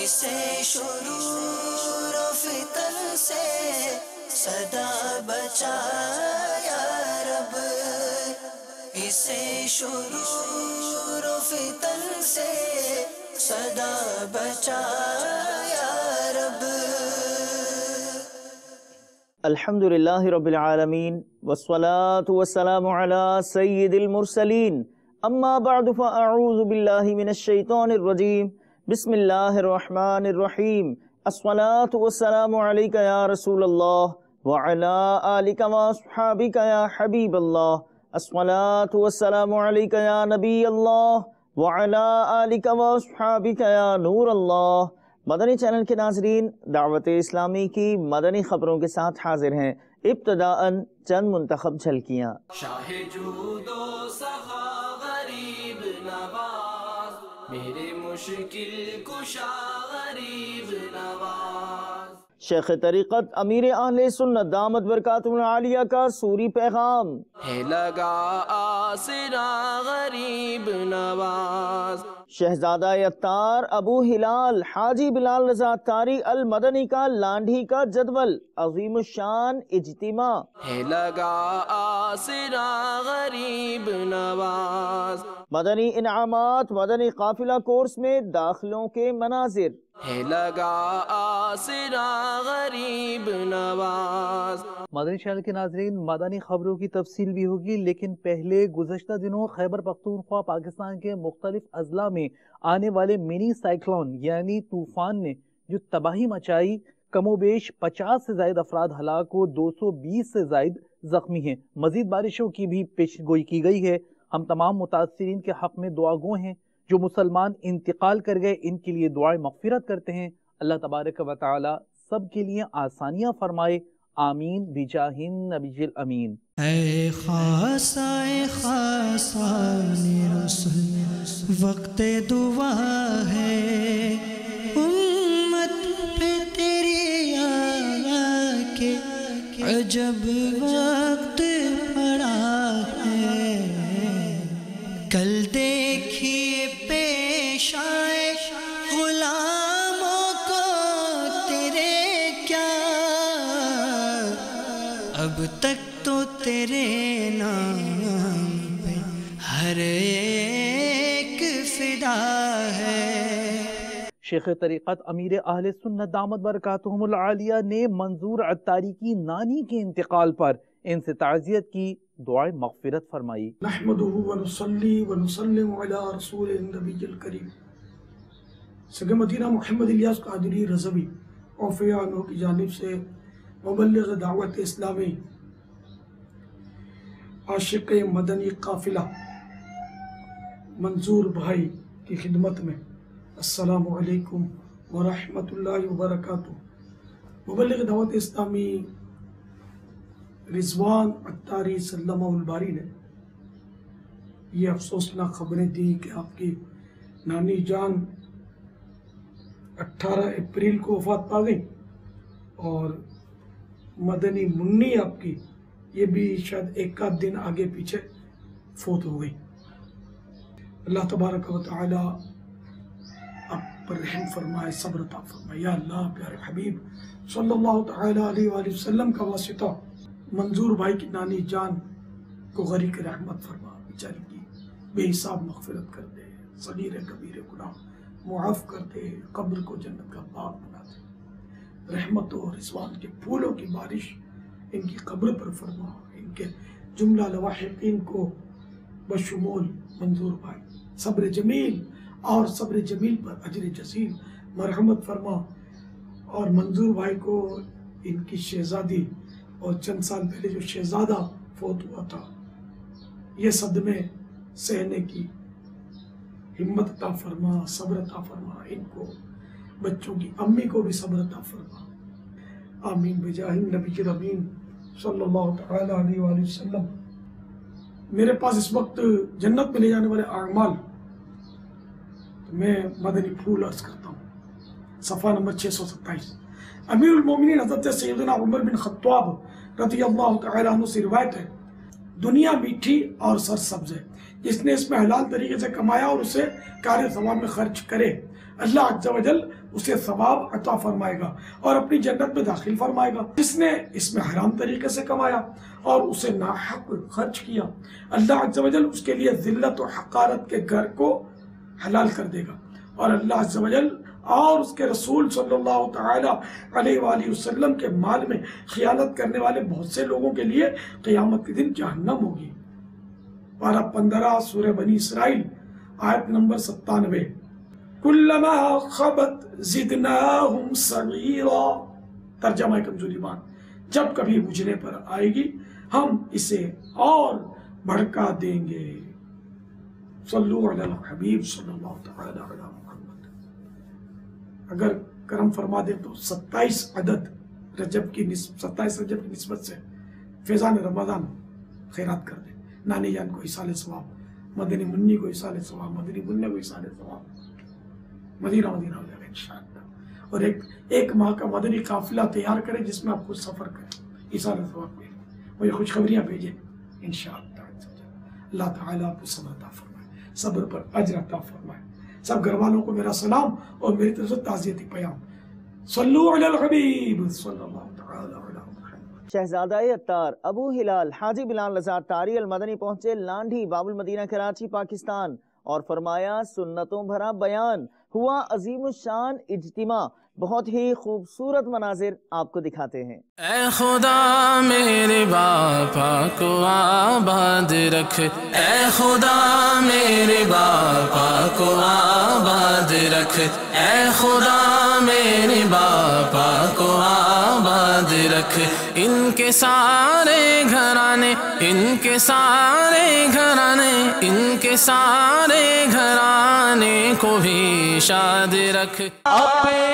اسے شرور و فتن سے صدا بچا یا رب، اسے شرور و فتن سے صدا بچا یا رب۔ الحمدللہ رب العالمین والصلاة والسلام علی سید المرسلین، اما بعد فاعوذ باللہ من الشیطان الرجیم، بسم اللہ الرحمن الرحیم، الصلاة والسلام علیک یا رسول اللہ وعلی آلک واصحابک یا حبیب اللہ، الصلاة والسلام علیک یا نبی اللہ وعلی آلک واصحابک یا نور اللہ۔ مدنی چینل کے ناظرین، دعوت اسلامی کی مدنی خبروں کے ساتھ حاضر ہیں۔ ابتداءً چند منتخب جھلکیاں۔ شاہ جود و سخا غریب نواز، میرے مشکل کشا غریب نواز۔ شیخ طریقت امیر اہل سنت دامت برکاتہ العالیہ کا سوری پیغام۔ ہے لگا آسرا غریب نواز۔ شہزادہ اتار ابو ہلال حاجی بلال رضا اتاری المدنی کا لانڈھی کا جدول، عظیم الشان اجتماع۔ ہے لگا آسرا غریب نواز۔ مدنی انعامات مدنی قافلہ کورس میں داخلوں کے مناظر۔ ہے لگا آسرا غریب نواز۔ مدنی چینل کے ناظرین، مدنی خبروں کی تفصیل بھی ہوگی، لیکن پہلے گزشتہ دنوں خیبر پختونخوا پاکستان کے مختلف اضلاع میں آنے والے منی سائیکلون یعنی طوفان نے جو تباہی مچائی، کم و بیش 50 سے زائد افراد ہلاک و 220 سے زائد زخمی ہیں۔ مزید بارشوں کی بھی پیش گوئی کی گئی ہے۔ ہم تمام متاثرین کے حق میں دعا گو ہیں۔ جو مسلمان انتقال کر گئے ان کے لیے دعائیں مغفرت کرتے ہیں۔ اللہ تبارک و تعالی سب کے لیے آسانیاں فرمائے، آمین بجاہ النبی الامین۔ اے خاصا رسول وقت دعا ہے، امت پہ تیری آیا کہ عجب وقت پڑا ہے، کل دیکھیے پیش آئے غلاموں کو تیرے کیا، اب تک تو تیرے نام پہ ہر ایک فدا ہے۔ شیخ طریقت امیر اہل سنت دامت برکاتہم العالیہ نے منظور عطاری کی نانی کے انتقال پر ان سے تعزیت کی، دعائیں مغفرت فرمائی۔ نحمده ونصلي ونسلم على رسول النبی الکریم۔ سگ مدینہ محمد الیاس قادری رضوی اوفیا انہوں کی جانب سے مبلغ دعوت اسلامی عاشق مدنی قافلہ منظور بھائی کی خدمت میں السلام علیکم ورحمۃ اللہ وبرکاتہ۔ مبلغ دعوت اسلامی رضوان عطاری سلمہ الباری نے یہ افسوسناک خبریں دی کہ آپ کی نانی جان 18 اپریل کو وفات پا گئی، اور مدنی منی آپ کی یہ بھی شاید ایک آدھ دن آگے پیچھے فوت ہو گئی۔ اللہ تبارک و تعالی آپ پر رحم فرمائے، صبر عطا فرمائے۔ یا اللہ پیارے حبیب صلی اللہ تعالی علیہ وآلہ وسلم کا واسطہ منظور بھائی کی نانی جان کو غریق رحمت فرما، بیچاری کی بے حساب مغفرت کر دے، صغیر کبیر گناہ معاف کر دے، قبر کو جنت کا باغ بنا دے، رحمت و رضوان کے پھولوں کی بارش ان کی قبر پر فرما، ان کے جملہ لواحقین کو بشمول منظور بھائی صبر جمیل اور صبر جمیل پر اجر جزیل مرحمت فرما، اور منظور بھائی کو ان کی شہزادی اور چند سال پہلے جو شہزادہ فوت ہوا تھا یہ صدمے سہنے کی ہمت عطا فرما، صبر عطا فرما، ان کو بچوں کی امی کو بھی صبر عطا فرما، آمین بجاہ النبی الامین صلی اللہ تعالی علیہ وآلہ وسلم۔ میرے پاس اس وقت جنت میں لے جانے والے اعمال، تو میں مدنی پھول عرض کرتا ہوں۔ صفحہ نمبر 627۔ امیر المومنین حضرت سیدنا عمر بن خطاب رضی اللہ تعالی عنہ سے روایت ہے، دنیا میٹھی اور سرسبز ہے، جس نے اس میں حلال طریقے سے کمایا اور اسے کار ثواب میں خرچ کرے، اللہ عز و جل اسے ثواب عطا فرمائے گا اور اپنی جنت میں داخل فرمائے گا۔ جس نے اس میں حرام طریقے سے کمایا اور اسے ناحق خرچ کیا، اللہ عز و جل اس کے لیے ذلت و حقارت کے گھر کو حلال کر دے گا، اور اللہ عز و جل اور اس کے رسول صلی اللہ تعالی علیہ وآلہ وسلم کے مال میں خیانت کرنے والے بہت سے لوگوں کے لیے قیامت کے دن جہنم ہوگی۔ پارہ 15 سورہ بنی اسرائیل آیت نمبر 97۔ کلما خبت زدناہم سعیرا، ترجمہ کمزوری بان، جب کبھی بجھنے پر آئے گی ہم اسے اور بھڑکا دیں گے۔ صلو علی الحبیب صلی اللہ تعالی علی محمد۔ اگر کرم فرما دے تو 27 عدد رجب کی 27 رجب کی نسبت سے فیضان رمضان خیرات کر دیں۔ نانی جان کو ایصال ثواب، مدنی منی کو ایصال ثواب، مدنی منی کو ایصال ثواب، مدینہ مدینہ ہو جائے گا انشاءاللہ۔ اور ایک ماہ کا مدنی قافلہ تیار کریں جس میں آپ خود سفر کریں، ایصال ثواب کے لیے مجھے خوشخبریاں بھیجیں انشاءاللہ۔ اللہ تعالیٰ آپ کو صبر عطا فرمائے، صبر پر اجر عطا فرمائے۔ سب گھر والوں کو میرا سلام اور میری طرف سے تعزیتی پیام۔ صلو علی الحبیب صلی اللہ تعالی علی محمد۔ شہزادہ عطار ابو ہلال حاجی بلال رضا طاری المدنی پہنچے لانڈھی باب المدینہ کراچی پاکستان، اور فرمایا سنتوں بھرا بیان ہوا عظیم الشان اجتماع، بہت ہی خوبصورت مناظر آپ کو دکھاتے ہیں۔ اے خدا میرے باپا کو آباد رکھ، اے خدا میرے باپا کو آباد رکھ، اے خدا میرے باپا کو آباد رکھ، ان کے سارے گھرانے، ان کے سارے گھرانے، ان کے سارے گھرانے کو بھی شاد رکھ۔ اپنے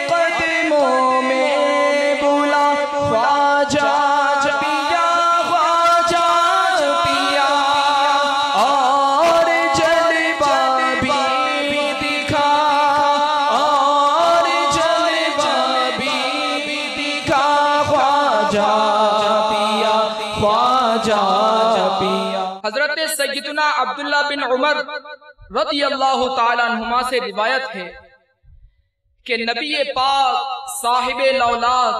قدموں میں بولا خواجہ پیا، خواجہ پیا، اور جلوہ بھی دکھا، اور جلوہ بھی دکھا، خواجہ پیا، خواجہ پیا۔ حضرت سیدنا عبداللہ بن عمر رضی اللہ تعالی عنہما سے روایت ہے کہ نبی پاک صاحب لولاک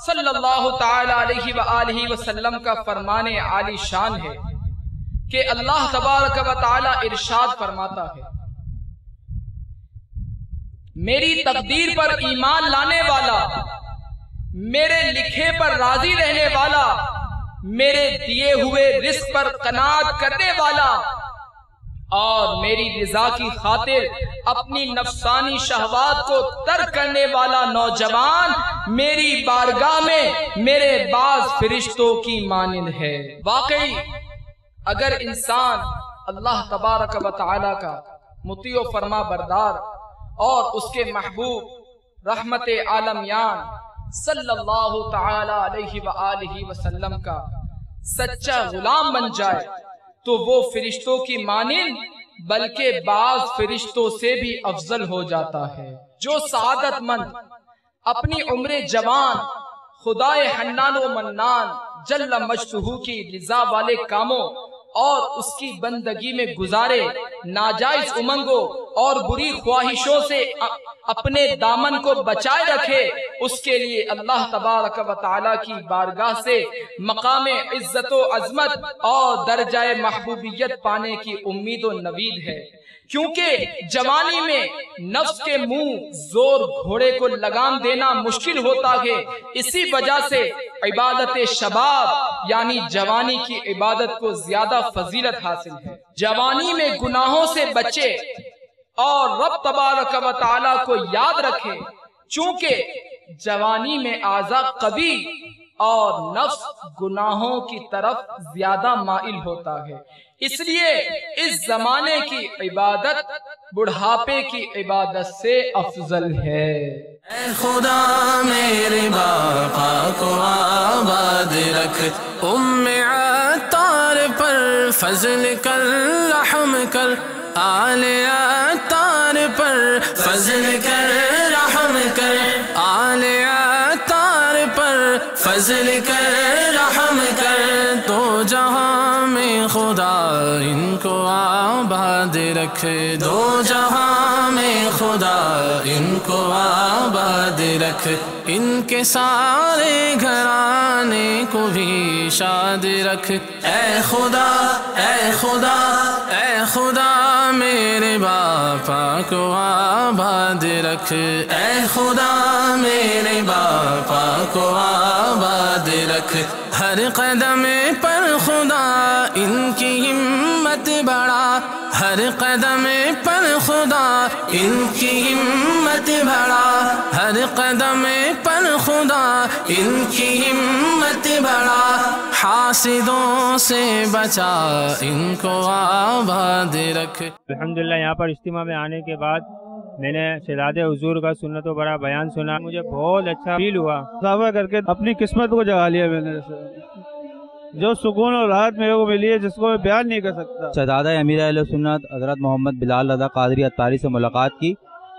صلی اللہ تعالی علیہ وآلہ وسلم کا فرمان عالی شان ہے کہ اللہ تبارک و تعالی ارشاد فرماتا ہے، میری تقدیر پر ایمان لانے والا، میرے لکھے پر راضی رہنے والا، میرے دیے ہوئے رزق پر قناعت کرنے والا، اور میری رضا کی خاطر اپنی نفسانی شہوات کو ترک کرنے والا نوجوان میری بارگاہ میں میرے بعض فرشتوں کی مانند ہے۔ واقعی اگر انسان اللہ تبارک و تعالی کا مطیع و فرما بردار اور اس کے محبوب رحمت عالمیان صلی اللہ تعالی علیہ وآلہ وسلم کا سچا غلام بن جائے تو وہ فرشتوں کی مانند بلکہ بعض فرشتوں سے بھی افضل ہو جاتا ہے۔ جو سعادت مند اپنی عمر جوان خدائے حنان و منان جل مجدہ کی رضا والے کاموں اور اس کی بندگی میں گزارے، ناجائز امنگوں اور بری خواہشوں سے اپنے دامن کو بچائے رکھے، اس کے لیے اللہ تبارک و تعالی کی بارگاہ سے مقام عزت و عظمت اور درجہ محبوبیت پانے کی امید و نوید ہے۔ کیونکہ جوانی میں نفس کے منہ زور گھوڑے کو لگام دینا مشکل ہوتا ہے، اسی وجہ سے عبادت شباب یعنی جوانی کی عبادت کو زیادہ فضیلت حاصل ہے۔ جوانی میں گناہوں سے بچے اور رب تبارک و تعالی کو یاد رکھے، چونکہ جوانی میں اعضاء قوی اور نفس گناہوں کی طرف زیادہ مائل ہوتا ہے، اس لیے اس زمانے کی عبادت بڑھاپے کی عبادت سے افضل ہے۔ اے خدا میرے باپا کو آباد رکھ، ام عطار پر فضل کر رحم کر، آل عطار پر فضل کر رحم کر، آل عطار پر فضل کر رحم کر، تو جہاں میں خدا ان کو آباد رکھ، دو جہاں میں خدا ان کو آباد رکھ، ان کے سارے گھرانے کو بھی شاد رکھ۔ اے خدا اے خدا اے خدا میرے باپا کو آباد رکھ، اے خدا میرے باپا کو آباد رکھ، ہر قدم پر خدا ان کی ہمت بڑھا، ہر قدم پر خدا ان کی ہمت بڑھا، ہر قدم پر خدا ان کی ہمت بڑھا، حاسدوں سے بچا ان کو آباد رکھ۔ الحمدللہ یہاں پر اجتماع میں آنے کے بعد میں نے شہزادے حضور کا سنت و برا بیان سنا، مجھے بہت اچھا فیل ہوا، صحابہ کر کے اپنی قسمت کو جگا لیا میں نے، جو سکون اور راحت میرے کو ملی ہے جس کو میں بیان نہیں کر سکتا۔ شہزادہ امیر اہل سنت حضرت محمد بلال رضا قادری اتاری سے ملاقات کی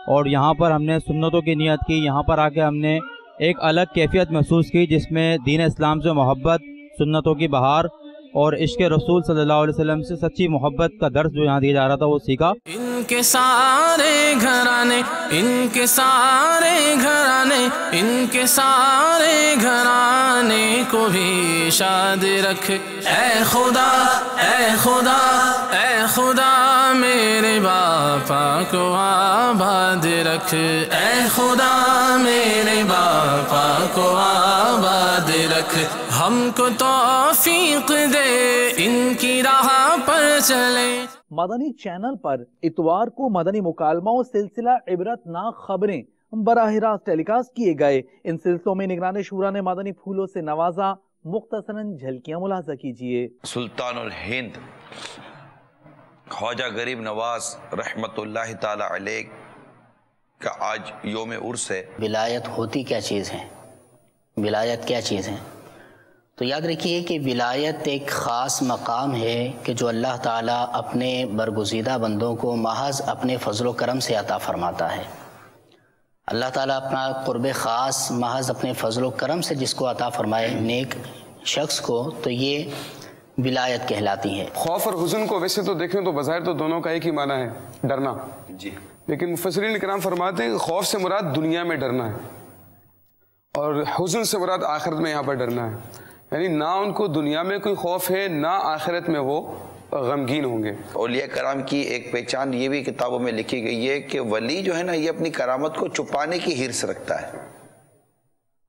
اور یہاں پر ہم نے سنتوں کی نیت کی، یہاں پر آ کے ہم نے ایک الگ کیفیت محسوس کی جس میں دین اسلام سے محبت، سنتوں کی بہار اور عشق رسول صلی اللہ علیہ وسلم سے سچی محبت کا درس جو یہاں دیا جا رہا تھا وہ سیکھا۔ ان کے سارے گھرانے، ان کے سارے گھرانے، ان کے سارے گھرانے کو بھی شاد رکھ، اے خدا اے خدا اے خدا میرے باپا کو آباد رکھ، اے خدا میرے باپا کو آباد رکھ، ہم کو توفیق دے ان کی راہ پر چلے۔ مدنی چینل پر اتوار کو مدنی مکالموں سلسلہ عبرت ناک خبریں براہ راست ٹیلی کاسٹ کیے گئے۔ ان سلسلوں میں نگران شورا نے مدنی پھولوں سے نوازا، مختصراً جھلکیاں ملاحظہ کیجیے۔ سلطان الہند خواجہ غریب نواز رحمت اللہ تعالی علیہ کا آج یوم عرس ہے۔ ولایت ہوتی کیا چیز ہے، ولایت کیا چیز ہے؟ تو یاد رکھیے کہ ولایت ایک خاص مقام ہے کہ جو اللہ تعالیٰ اپنے برگزیدہ بندوں کو محض اپنے فضل و کرم سے عطا فرماتا ہے۔ اللہ تعالیٰ اپنا قرب خاص محض اپنے فضل و کرم سے جس کو عطا فرمائے نیک شخص کو، تو یہ ولایت کہلاتی ہے۔ خوف اور حزن کو ویسے تو دیکھیں تو بظاہر تو دونوں کا ایک ہی معنی ہے، ڈرنا جی، لیکن مفسرین کرام فرماتے ہیں کہ خوف سے مراد دنیا میں ڈرنا ہے اور حزن سے مراد آخرت میں یہاں پر ڈرنا ہے، یعنی نہ ان کو دنیا میں کوئی خوف ہے نہ آخرت میں وہ غمگین ہوں گے۔ اولیاء کرام کی ایک پہچان یہ بھی کتابوں میں لکھی گئی ہے کہ ولی جو ہے نا یہ اپنی کرامت کو چھپانے کی حرص رکھتا ہے،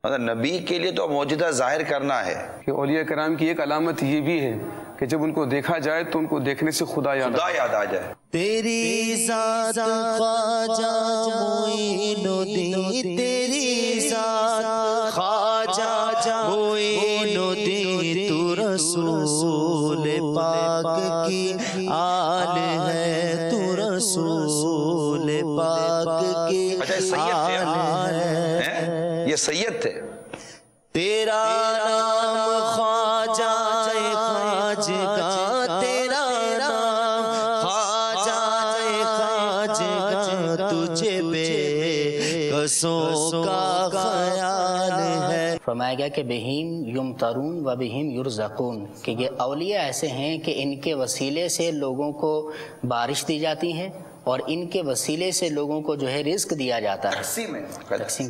مطلب نبی کے لیے تو معجزہ ظاہر کرنا ہے۔ کہ اولیاء کرام کی ایک علامت یہ بھی ہے کہ جب ان کو دیکھا جائے تو ان کو دیکھنے سے خدا یاد آ جائے۔ تیری ذات خواجہ معین الدین، تیری ذات خواجہ معین الدین، تو رسول پاک کی آل ہے، تو رسول پاک کی آل ہے۔ یہ سید تھے۔ تیرا نام خواجہ خواجگاں، تیرا نام خواجہ خواجگاں، تجھے بے کسوں کا خیال ہے۔ فرمایا گیا کہ بہیم یمترون و بہیم یرزقون، کہ یہ اولیاء ایسے ہیں کہ ان کے وسیلے سے لوگوں کو بارش دی جاتی ہے اور ان کے وسیلے سے لوگوں کو جو ہے رزق دیا جاتا ہے۔ تقسیم ہے،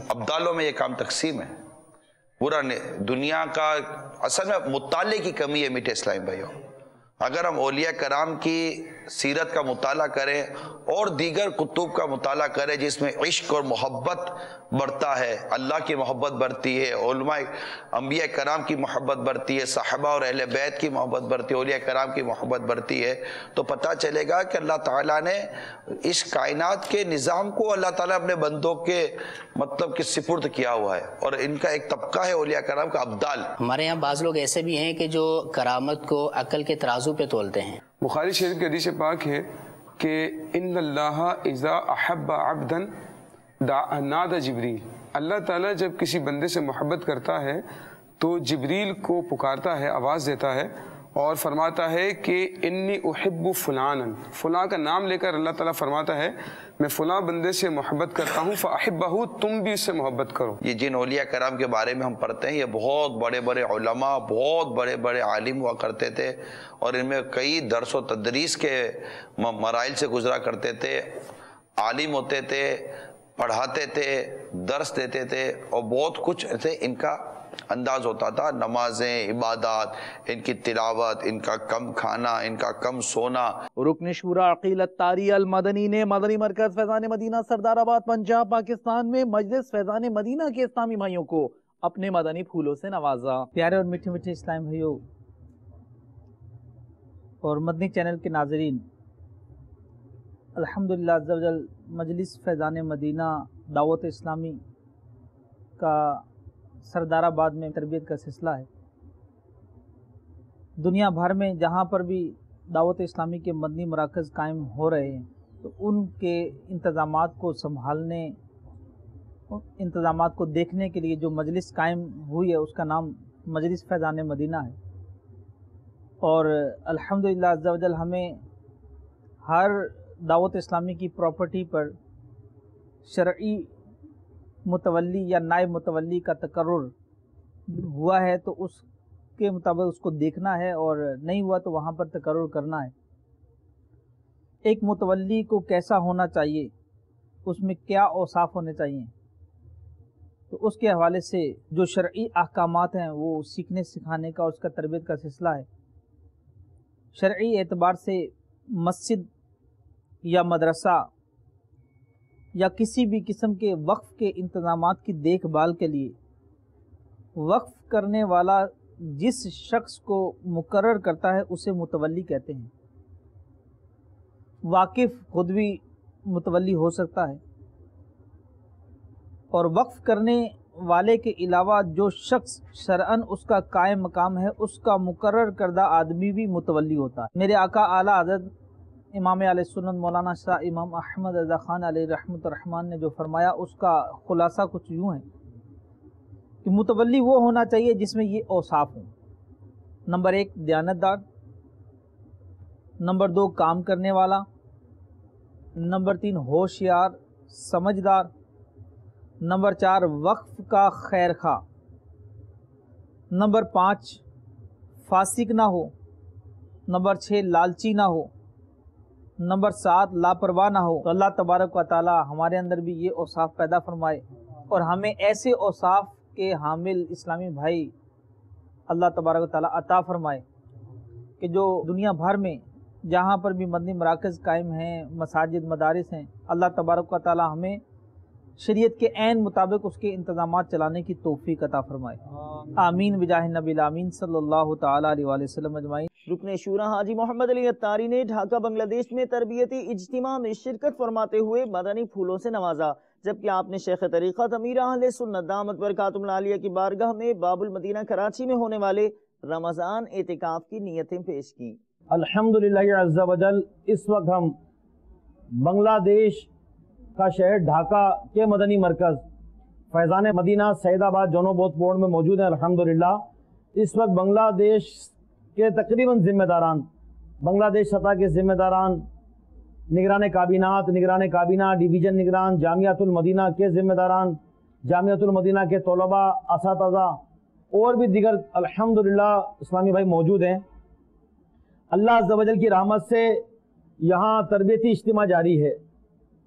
ابدالوں میں یہ کام تقسیم ہے۔ پورا دنیا کا اصل میں مطالعے کی کمی ہے میٹھے اسلامی بھائیوں۔ اگر ہم اولیاء کرام کی سیرت کا مطالعہ کریں اور دیگر کتب کا مطالعہ کریں جس میں عشق اور محبت بڑھتا ہے، اللہ کی محبت بڑھتی ہے، علماء انبیاء کرام کی محبت بڑھتی ہے، صحابہ اور اہل بیت کی محبت بڑھتی ہے، اولیاء کرام کی محبت بڑھتی ہے، تو پتہ چلے گا کہ اللہ تعالیٰ نے اس کائنات کے نظام کو اللہ تعالیٰ اپنے بندوں کے مطلب کہ سپرد کیا ہوا ہے، اور ان کا ایک طبقہ ہے اولیاء کرام کا ابدال۔ ہمارے یہاں بعض لوگ ایسے بھی ہیں کہ جو کرامت کو عقل کے ترازو پہ تولتے ہیں۔ بخاری شریف کے حدیث پاک ہے کہ ان اللہ اذا احب عبدا نادى جبریل، اللہ تعالیٰ جب کسی بندے سے محبت کرتا ہے تو جبریل کو پکارتا ہے، آواز دیتا ہے اور فرماتا ہے کہ انی احب فلانا، فلاں کا نام لے کر اللہ تعالیٰ فرماتا ہے میں فلاں بندے سے محبت کرتا ہوں، فاحبہ، تم بھی اس سے محبت کرو۔ یہ جن اولیاء کرام کے بارے میں ہم پڑھتے ہیں، یہ بہت بڑے بڑے علماء، بہت بڑے بڑے عالم ہوا کرتے تھے، اور ان میں کئی درس و تدریس کے مراحل سے گزرا کرتے تھے، عالم ہوتے تھے، پڑھاتے تھے، درس دیتے تھے، اور بہت کچھ سے ان کا انداز ہوتا تھا، نمازیں، عبادات، ان کی تلاوت، ان کا کم کھانا، ان کا کم سونا۔ رکن شورا عقیل الطاری المدنی نے مدنی مرکز فیضان مدینہ سردار آباد پنجاب پاکستان میں مجلس فیضان مدینہ کے اسلامی بھائیوں کو اپنے مدنی پھولوں سے نوازا۔ پیارے اور میٹھے میٹھے اسلام بھائیوں اور مدنی چینل کے ناظرین، الحمدللہ عز و جل مجلس فیضان مدینہ دعوت اسلامی کا سردار آباد میں تربیت کا سلسلہ ہے۔ دنیا بھر میں جہاں پر بھی دعوت اسلامی کے مدنی مراکز قائم ہو رہے ہیں تو ان کے انتظامات کو سنبھالنے، انتظامات کو دیکھنے کے لیے جو مجلس قائم ہوئی ہے اس کا نام مجلس فیضان مدینہ ہے، اور الحمدللہ عز و جل ہمیں ہر دعوت اسلامی کی پراپرٹی پر شرعی متولی یا نائب متولی کا تقرر ہوا ہے تو اس کے مطابق اس کو دیکھنا ہے، اور نہیں ہوا تو وہاں پر تقرر کرنا ہے۔ ایک متولی کو کیسا ہونا چاہیے، اس میں کیا اوصاف ہونے چاہیے، تو اس کے حوالے سے جو شرعی احکامات ہیں وہ سیکھنے سکھانے کا اور اس کا تربیت کا سلسلہ ہے۔ شرعی اعتبار سے مسجد یا مدرسہ یا کسی بھی قسم کے وقف کے انتظامات کی دیکھ بھال کے لیے وقف کرنے والا جس شخص کو مقرر کرتا ہے اسے متولی کہتے ہیں۔ واقف خود بھی متولی ہو سکتا ہے، اور وقف کرنے والے کے علاوہ جو شخص شرعاً اس کا قائم مقام ہے اس کا مقرر کردہ آدمی بھی متولی ہوتا ہے۔ میرے آقا اعلیٰ حضرت امام علیہ سنت مولانا شاہ امام احمد رضا خان علیہ رحمۃ الرحمن نے جو فرمایا اس کا خلاصہ کچھ یوں ہے کہ متولی وہ ہونا چاہیے جس میں یہ اوصاف ہوں۔ نمبر 1 دیانتدار، نمبر 2 کام کرنے والا، نمبر 3 ہوشیار سمجھدار، نمبر 4 وقف کا خیر خواہ، نمبر 5 فاسق نہ ہو، نمبر 6 لالچی نہ ہو، نمبر 7 لاپرواہ نہ ہو۔ تو اللہ تبارک و تعالی ہمارے اندر بھی یہ اوصاف پیدا فرمائے، اور ہمیں ایسے اوصاف کے حامل اسلامی بھائی اللہ تبارک و تعالی عطا فرمائے کہ جو دنیا بھر میں جہاں پر بھی مدنی مراکز قائم ہیں، مساجد، مدارس ہیں، اللہ تبارک و تعالی ہمیں شریعت کے عین مطابق اس کے انتظامات چلانے کی توفیق عطا فرمائے۔ آمین بجاہ نبی الامین صلی اللہ تعالی علیہ وآلہ وسلم اجمعین۔ رکن شورا حاجی محمد علی اتاری نے ڈھاکہ بنگلہ دیش میں تربیتی اجتماع میں شرکت فرماتے ہوئے مدنی پھولوں سے نوازا، جبکہ آپ نے شیخ طریقت امیر اہل سنت دامت برکاتہم العالیہ کی بارگاہ میں باب المدینہ کراچی میں ہونے والے رمضان اعتکاف کی نیتیں پیش کی۔ الحمدللہ عز و جل اس وقت ہم بنگلہ دیش کا شہر ڈھاکہ کے مدنی مرکز فیضان مدینہ سعید آباد جونو بوت پور میں موجود ہیں۔ الحمدللہ اس وقت بنگلہ دیش کے تقریباً ذمہ داران، بنگلہ دیش سطح کے ذمہ داران، نگران کابینہ، ڈویژن نگران، جامعۃ المدینہ کے ذمہ داران، جامعۃ المدینہ کے طلباء، اساتذہ اور بھی دیگر الحمدللہ اسلامی بھائی موجود ہیں۔ اللہ عز و جل کی رحمت سے یہاں تربیتی اجتماع جاری ہے،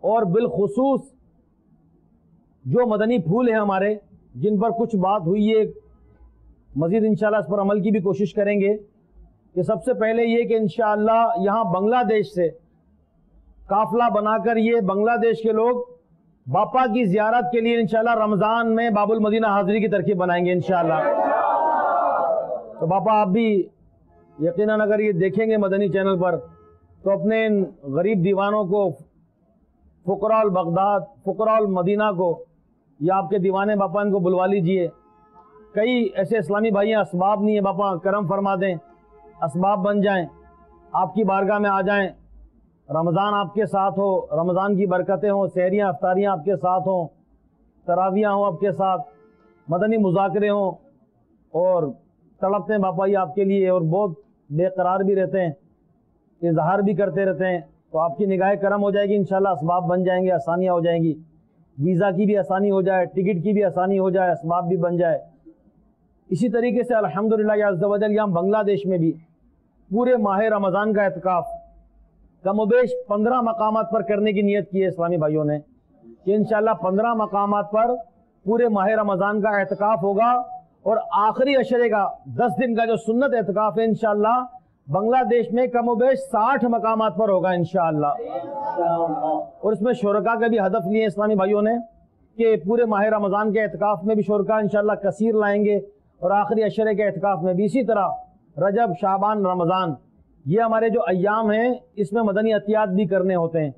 اور بالخصوص جو مدنی پھول ہیں ہمارے جن پر کچھ بات ہوئی ہے، مزید انشاءاللہ اس پر عمل کی بھی کوشش کریں گے، کہ سب سے پہلے یہ کہ انشاءاللہ یہاں بنگلہ دیش سے قافلہ بنا کر یہ بنگلہ دیش کے لوگ باپا کی زیارت کے لیے انشاءاللہ رمضان میں باب المدینہ حاضری کی ترکیب بنائیں گے انشاءاللہ۔ تو باپا آپ بھی یقیناً اگر یہ دیکھیں گے مدنی چینل پر تو اپنے غریب دیوانوں کو، فقراء البغداد، فقراء المدینہ کو، یا آپ کے دیوانے باپا ان کو بلوا لیجئے۔ کئی ایسے اسلامی بھائی ہیں اسباب نہیں ہیں، باپا کرم فرما دیں، اسباب بن جائیں، آپ کی بارگاہ میں آ جائیں، رمضان آپ کے ساتھ ہو، رمضان کی برکتیں ہوں، سحریاں افطاریاں آپ کے ساتھ ہوں، تراویاں ہوں آپ کے ساتھ، مدنی مذاکرے ہوں، اور تڑپتے ہیں باپا یہ آپ کے لیے، اور بہت بے قرار بھی رہتے ہیں، اظہار بھی کرتے رہتے ہیں، تو آپ کی نگاہ کرم ہو جائے گی، انشاءاللہ اسباب بن جائیں گے، آسانیاں ہو جائیں گی، ویزا کی بھی آسانی ہو جائے، ٹکٹ کی بھی آسانی ہو جائے، اسباب بھی بن جائے۔ اسی طریقے سے الحمدللہ عز و جل یہاں بنگلہ دیش میں بھی پورے ماہ رمضان کا اعتکاف کم و بیش 15 مقامات پر کرنے کی نیت کی ہے اسلامی بھائیوں نے، کہ انشاءاللہ 15 مقامات پر پورے ماہ رمضان کا اعتکاف ہوگا، اور آخری عشرے کا 10 دن کا جو سنت اعتکاف ہے انشاءاللہ بنگلہ دیش میں کم و بیش 60 مقامات پر ہوگا انشاءاللہ۔ اور اس میں شرکاء کا بھی ہدف لیے اسلامی بھائیوں نے کہ پورے ماہ رمضان کے اعتکاف میں بھی شرکاء انشاءاللہ کثیر لائیں گے، اور آخری عشرے کے اعتکاف میں بھی اسی طرح رجب، شعبان، رمضان یہ ہمارے جو ایام ہیں اس میں مدنی عطیات بھی کرنے ہوتے ہیں۔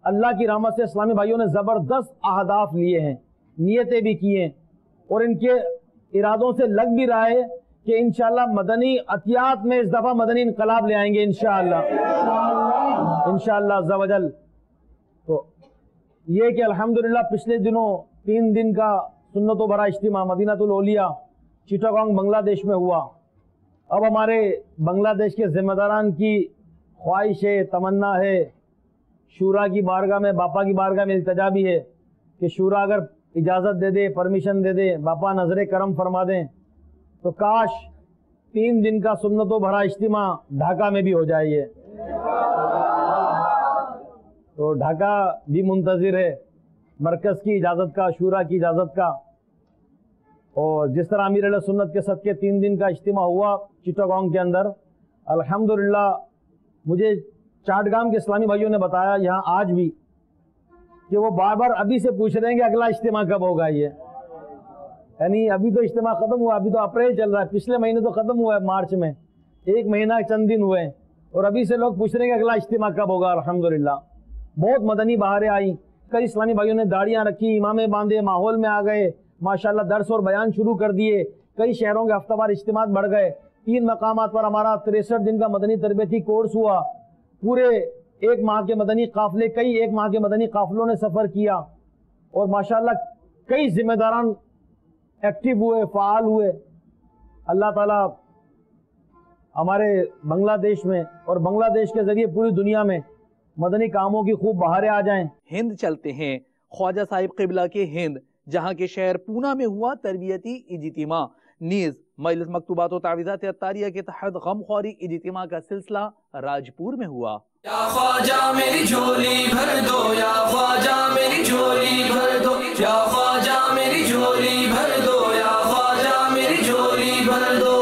اللہ کی رحمت سے اسلامی بھائیوں نے زبردست اہداف لیے ہیں، نیتیں بھی کی ہیں، اور ان کے ارادوں سے لگ بھی رہا ہے کہ انشاءاللہ مدنی عطیات میں اس دفعہ مدنی انقلاب لے آئیں گے انشاءاللہ عز و جل۔ تو یہ کہ الحمدللہ پچھلے دنوں 3 دن کا سنت و برا اجتماع مدینہ الاولیاء چٹاگانگ بنگلہ دیش میں ہوا۔ اب ہمارے بنگلہ دیش کے ذمہ داران کی خواہش ہے، تمنا ہے، شورا کی بارگاہ میں، باپا کی بارگاہ میں التجا بھی ہے کہ شورا اگر اجازت دے دے، پرمیشن دے دے، باپا نظر کرم فرما دیں تو کاش 3 دن کا سنت و بھرا اجتماع ڈھاکہ میں بھی ہو جائے۔ یہ تو ڈھاکہ بھی منتظر ہے مرکز کی اجازت کا، شورا کی اجازت کا۔ اور جس طرح امیر علیہ سنت کے صدقے 3 دن کا اجتماع ہوا چٹاگانگ کے اندر، الحمدللہ مجھے چاٹگام کے اسلامی بھائیوں نے بتایا یہاں آج بھی کہ وہ بار بار ابھی سے پوچھ رہے ہیں کہ اگلا اجتماع کب ہوگا۔ یہ یعنی ابھی تو اجتماع ختم ہوا، ابھی تو اپریل چل رہا ہے، پچھلے مہینے تو ختم ہوا ہے مارچ میں، 1 مہینہ چند دن ہوئے ہیں، اور ابھی سے لوگ پوچھ رہے ہیں کہ اگلا اجتماع کب ہوگا۔ الحمدللہ بہت مدنی بہاریں آئیں، کئی اسلامی بھائیوں نے داڑیاں رکھی، امامے باندھے، ماحول میں آ گئے، ماشاءاللہ درس اور بیان شروع کر دیے، کئی شہروں کے ہفتہ وار اجتماعات بڑھ گئے۔ 3 مقامات پر ہمارا 63 دن کا مدنی تربیتی کورس ہوا، پورے 1 ماہ کے مدنی قافلے، کئی 1 ماہ کے مدنی قافلوں نے سفر کیا، اور ماشاءاللہ کئی ذمہ داران ایکٹیو ہوئے، فعال ہوئے۔ اللہ تعالیٰ ہمارے بنگلہ دیش میں اور بنگلہ دیش کے ذریعے پوری دنیا میں مدنی کاموں کی خوب بہاریں آ جائیں۔ ہند چلتے ہیں، خواجہ صاحب قبلہ کے ہند جہاں کے شہر پونا میں ہوا تربیتی اجتماع، نیز مجلس مکتوبات و تعویذات عطاریہ کے تحت غم خواری اجتماع کا سلسلہ راجپور میں ہوا۔ یا خواجہ میری جھولی بھر دو، یا خواجہ میری جھولی بھر دو، یا خواجہ میری جھولی بھر دو، یا خواجہ میری جھولی بھر دو۔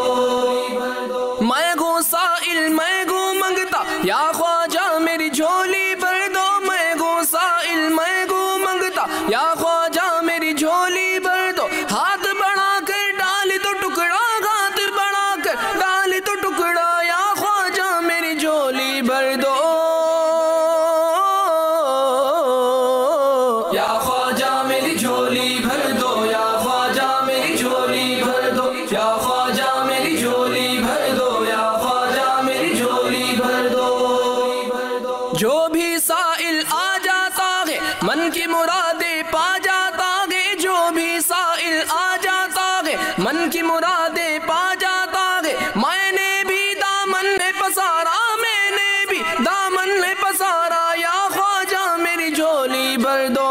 میں گو سائل میں گو منگتا، یا خواجہ میری جھولی بھر دو، میں گو سائل میں گو منگتا، یا خواجہ میری جھولی بھر دو۔ ہاتھ بڑھا کر ڈالی تو ٹکڑا، ہاتھ بڑھا کر ڈالی تو ٹکڑا، یا خواجہ میری جھولی بھر دو، یا خواجہ میری جھولی بھر دو، یا خواجہ میری جھولی بھر دو، یا خواجہ میری جھولی بھر دو، یا خواجہ میری جھولی بھر دو۔ جو بھی سائل آ جاتا ہے من کی مرادیں پا جاتا ہے، جو بھی سائل آ جاتا ہے من کی مرادیں پا جاتا ہے۔ میں نے بھی دامن میں پسارا، میں نے بھی دامن میں پسارا، یا خواجہ میری جھولی بھر دو۔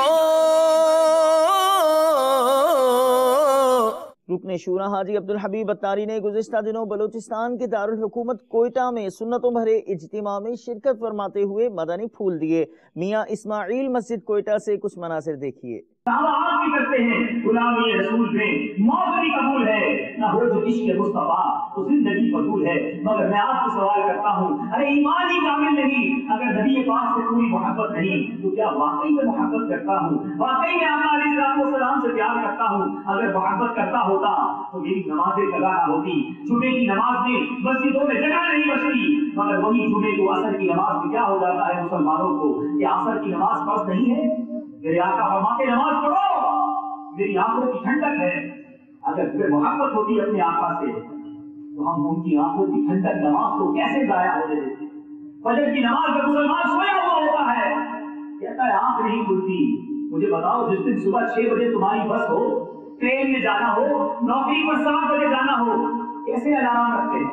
رکن شورا حاجی عبدالحبیب اتاری نے گزشتہ دنوں بلوچستان کے دارالحکومت کوئٹہ میں سنتوں بھرے اجتماع میں شرکت فرماتے ہوئے مدنی پھول دیے۔ میاں اسماعیل مسجد کوئٹہ سے کچھ مناظر دیکھیے۔ دعویٰ بھی کرتے ہیں غلامی رسول میں موت بھی قبول ہے، نہ ہو جو عشق مصطفیٰ تو زندگی قبول ہے۔ مگر میں آپ سے سوال کرتا ہوں، ارے ایمان ہی کامل نہیں، اگر نبی پاک سے پوری محبت نہیں تو کیا واقعی میں محبت کرتا ہوں؟ واقعی میں آقا علیہ السلام سے پیار کرتا ہوں؟ اگر محبت کرتا ہوتا تو میری نمازیں قضا نہ ہوتی۔ جمعے کی نماز میں مسجدوں میں جگہ نہیں بچتی، مگر وہی جمعے کو عصر کی نماز میں کیا ہو جاتا ہے مسلمانوں کو کہ عصر کی نماز فرض نہیں ہے۔ میرے آقا فرماتے نماز پڑھو، میری آنکھوں کی ٹھنڈک ہے۔ اگر تمہیں محبت ہوتی اپنے آقا سے تو ہم ان کی آنکھوں کی ٹھنڈک نماز کو کیسے ضائع ہونے دیتے؟ فجر کی نماز میں مسلمان سویا ہوا ہوتا ہے، کہتا ہے آنکھ نہیں کھلتی۔ مجھے بتاؤ جس دن صبح 6 بجے تمہاری بس ہو، ٹرین میں جانا ہو، نوکری پر 7 بجے جانا ہو، کیسے الارم رکھتے ہیں؟